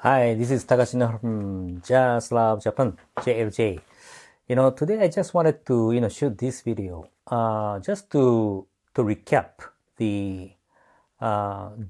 Hi, this is Takashino from Just Love Japan, JLJ. Today I just wanted to, shoot this video, just to recap the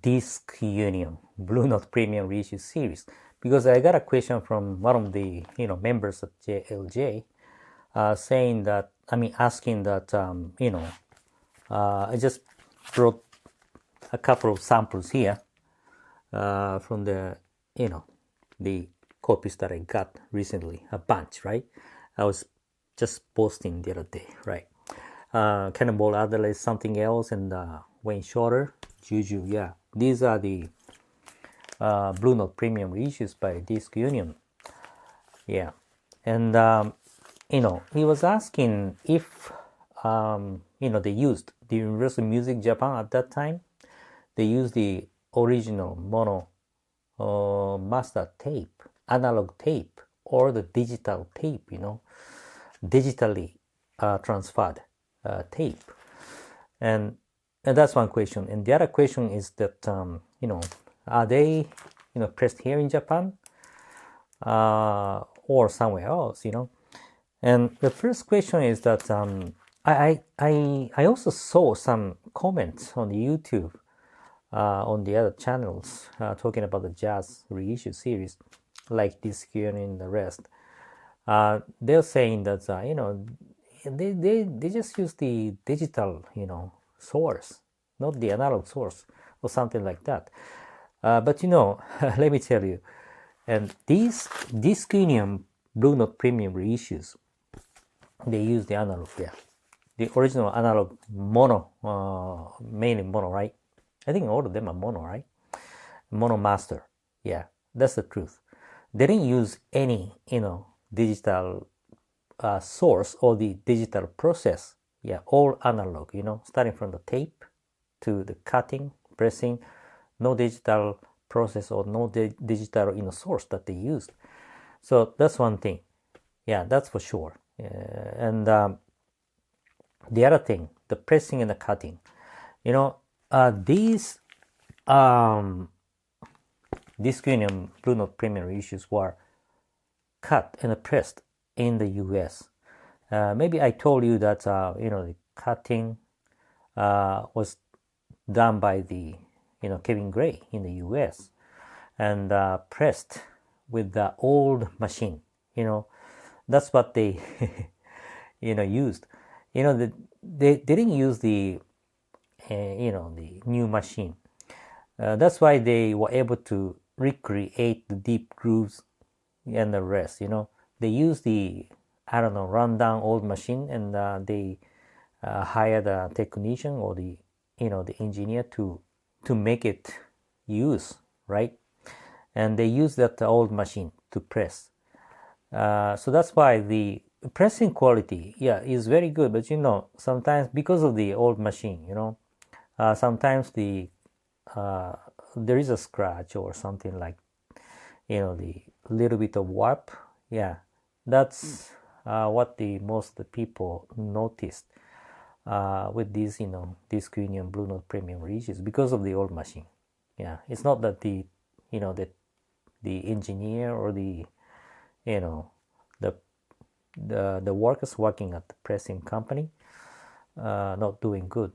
Disc Union Blue Note Premium Reissue series, because I got a question from one of the, members of JLJ, saying that, asking that, I just brought a couple of samples here from the copies that I got recently, a bunch, right? I was just posting the other day, right? Cannonball Adderley is something else, and Wayne Shorter, Juju, yeah. These are the Blue Note Premium reissues by Disc Union, yeah. And he was asking if they used the Universal Music Japan at that time. They used the original mono master tape, analog tape, or the digital tape, digitally transferred tape. And that's one question. And the other question is that, are they, pressed here in Japan or somewhere else, And the first question is that I also saw some comments on YouTube on the other channels talking about the jazz reissue series, like Disc Union and the rest. They're saying that they just use the digital source, not the analog source or something like that. But let me tell you, and these Disc Union Blue Note Premium reissues, they use the analog, yeah, the original analog mono, mainly mono, right? I think all of them are mono, right? Mono master. Yeah, that's the truth. They didn't use any, digital source or the digital process. Yeah, all analog, starting from the tape to the cutting, pressing, no digital process or no digital, source that they used. So that's one thing. Yeah, that's for sure. And the other thing, the pressing and the cutting, these Disc Union Blue Note Premium issues were cut and pressed in the US. Maybe I told you that the cutting was done by the Kevin Gray in the US, and pressed with the old machine. That's what they used. They didn't use the the new machine. That's why they were able to recreate the deep grooves and the rest. They used the rundown old machine, and they hired a technician or the engineer to make it use, right? And they used that old machine to press. So that's why the pressing quality, yeah, is very good. But sometimes because of the old machine, sometimes there is a scratch or something like the little bit of warp. Yeah, that's what the most the people noticed with these Disc Union Blue Note Premium reissues because of the old machine. Yeah, it's not that the the engineer or the the workers working at the pressing company not doing good.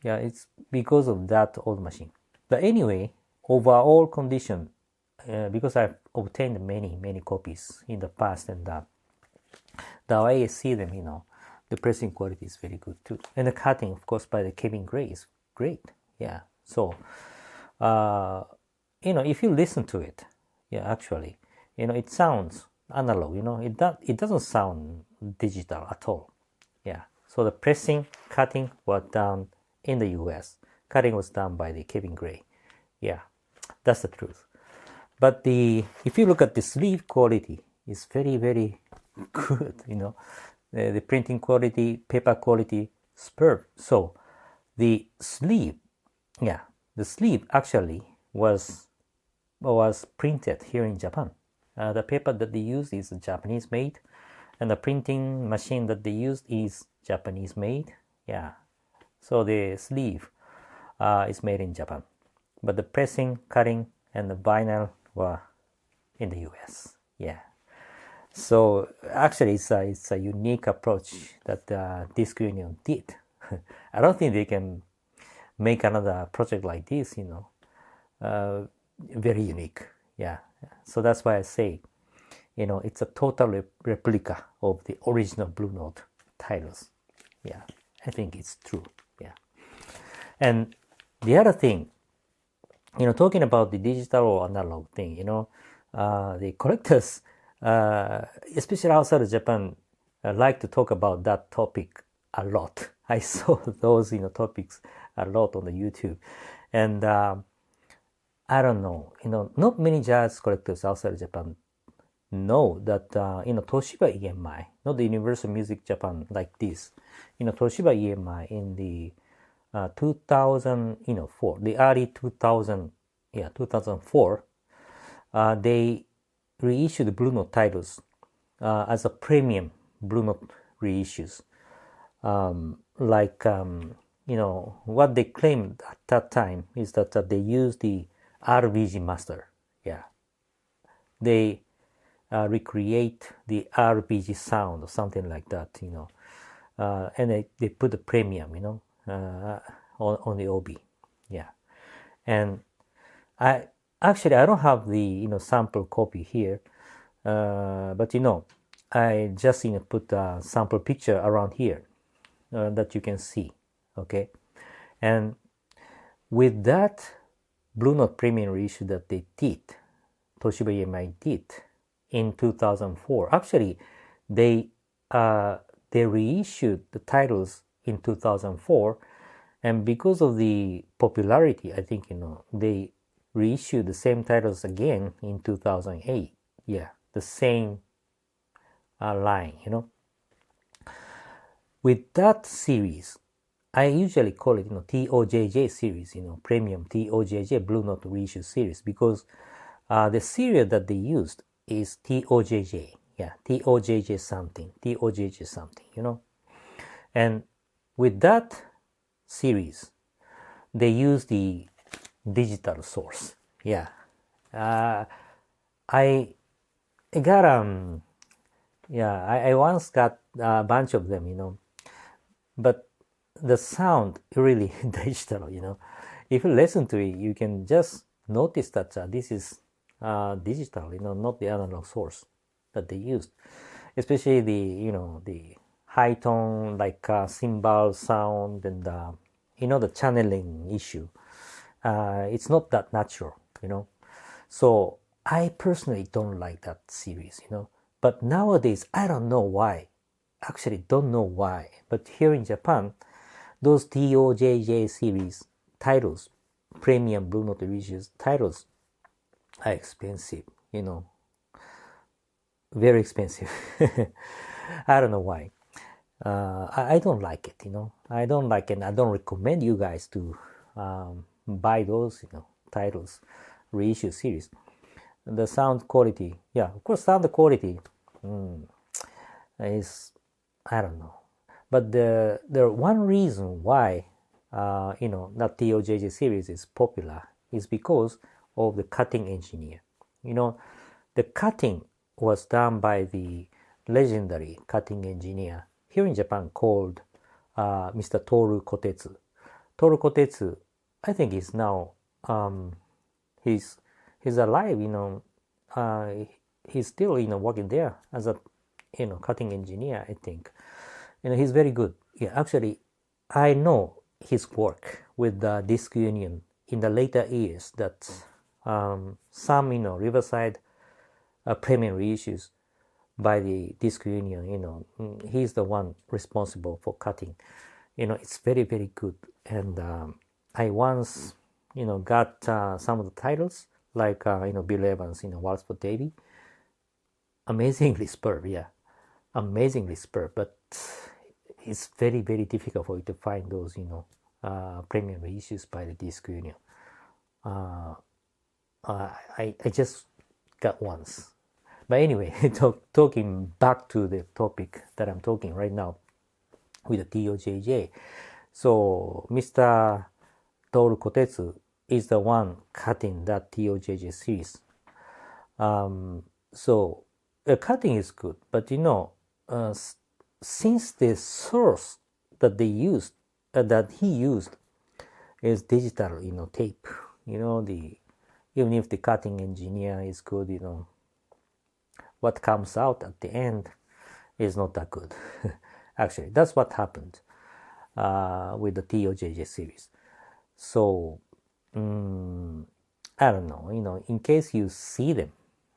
Yeah, it's because of that old machine. But anyway, overall condition, because I've obtained many copies in the past, and the way I see them, the pressing quality is very good too, and the cutting, of course, by the Kevin Gray is great. Yeah, so if you listen to it, yeah, actually, it sounds analog. It doesn't sound digital at all. Yeah, so the pressing, cutting were done in the US. Cutting was done by the Kevin Gray. Yeah, that's the truth. But if you look at the sleeve quality, it's very, very good. The printing quality, paper quality, superb. So the sleeve, yeah, the sleeve actually was printed here in Japan. The paper that they use is Japanese made, and the printing machine that they used is Japanese made. Yeah, so the sleeve is made in Japan, but the pressing, cutting, and the vinyl were in the US. Yeah. So actually, it's a unique approach that Disc Union did. I don't think they can make another project like this, very unique. Yeah. So that's why I say, it's a total replica of the original Blue Note titles. Yeah, I think it's true. Yeah. And the other thing, talking about the digital or analog thing, the collectors, especially outside of Japan, like to talk about that topic a lot. I saw those, topics a lot on the YouTube. And I don't know, not many jazz collectors outside of Japan know that, Toshiba EMI, not the Universal Music Japan like this, Toshiba EMI in the 2004, the early 2004, they reissued Blue Note titles as a premium Blue Note reissues. What they claimed at that time is that they used the RBG master. Yeah, they recreate the RBG sound or something like that, and they put the premium, on the OB. Yeah. And I don't have the sample copy here, but I just put a sample picture around here that you can see. Okay. And with that Blue Note premium reissue that they did, Toshiba EMI did in 2004, actually they reissued the titles in 2004, and because of the popularity, I think they reissued the same titles again in 2008. Yeah, the same line. With that series, I usually call it TOJJ series, premium TOJJ Blue Note reissue series, because the serial that they used is TOJJ. Yeah, TOJJ something, and with that series, they use the digital source. Yeah, I got I once got a bunch of them, but the sound really digital. If you listen to it, you can just notice that this is digital, not the analog source that they used, especially the high tone, like cymbal sound, and the channeling issue. It's not that natural, so I personally don't like that series, but nowadays I don't know why, but here in Japan, those TOJJ series titles, premium Blue Note reissues titles, are expensive, very expensive. I don't know why. I don't like it, I don't like it, and I don't recommend you guys to buy those, titles, reissue series. The sound quality, of course, sound quality is, I don't know. But the one reason why, that TOJJ series is popular is because of the cutting engineer. The cutting was done by the legendary cutting engineer here in Japan called Mr. Toru Kotetsu. Toru Kotetsu, I think he's now, he's alive, he's still, working there as a, cutting engineer, I think. He's very good. Yeah, actually, I know his work with the Disc Union in the later years, that some, Riverside premium reissues by the Disc Union, he's the one responsible for cutting. It's very, very good. And I once, got some of the titles, like, Bill Evans, Waltz for Davy. Amazingly superb, yeah. Amazingly superb, but it's very, very difficult for you to find those, premium reissues by the Disc Union. I just got once. But anyway, talking back to the topic that I'm talking right now with the TOJJ. So Mr. Toru Kotetsu is the one cutting that TOJJ series. So cutting is good, but since the source that he used is digital, tape, even if the cutting engineer is good, what comes out at the end is not that good. Actually, that's what happened with the TOJJ series. So I don't know, in case you see them,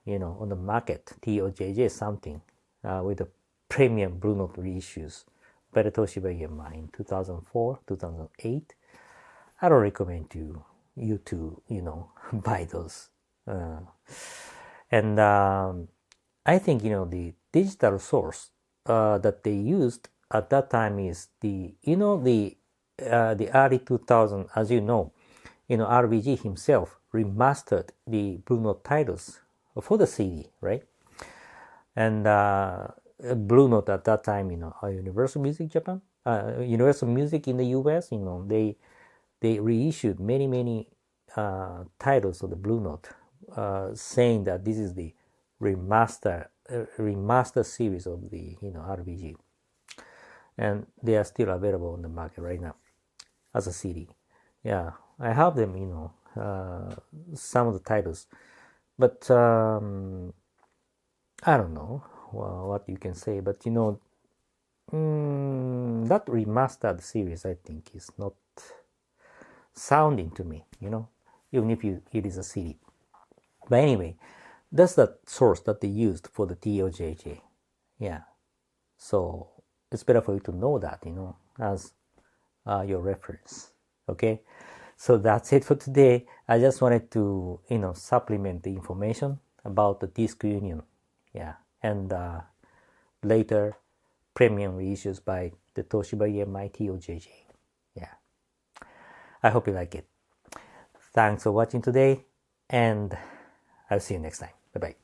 on the market, TOJJ something with the premium Blue Note reissues by the Toshiba EMI in 2004, 2008. I don't recommend you to, buy those. And I think, the digital source that they used at that time is the early 2000, as RBG himself remastered the Blue Note titles for the CD, right? And Blue Note at that time, Universal Music Japan, Universal Music in the US, they reissued many titles of the Blue Note, saying that this is the remaster series of the RBG, and they are still available on the market right now as a CD. Yeah, I have them, some of the titles, but I don't know what you can say, but that remastered series, I think, is not sounding to me, even if it is a CD. But anyway, that's the source that they used for the TOJJ. Yeah, so it's better for you to know that, as your reference. Okay, so that's it for today. I just wanted to, supplement the information about the disc union. Yeah, and later premium reissues by the Toshiba EMI TOJJ. Yeah, I hope you like it. Thanks for watching today, and I'll see you next time. Bye-bye.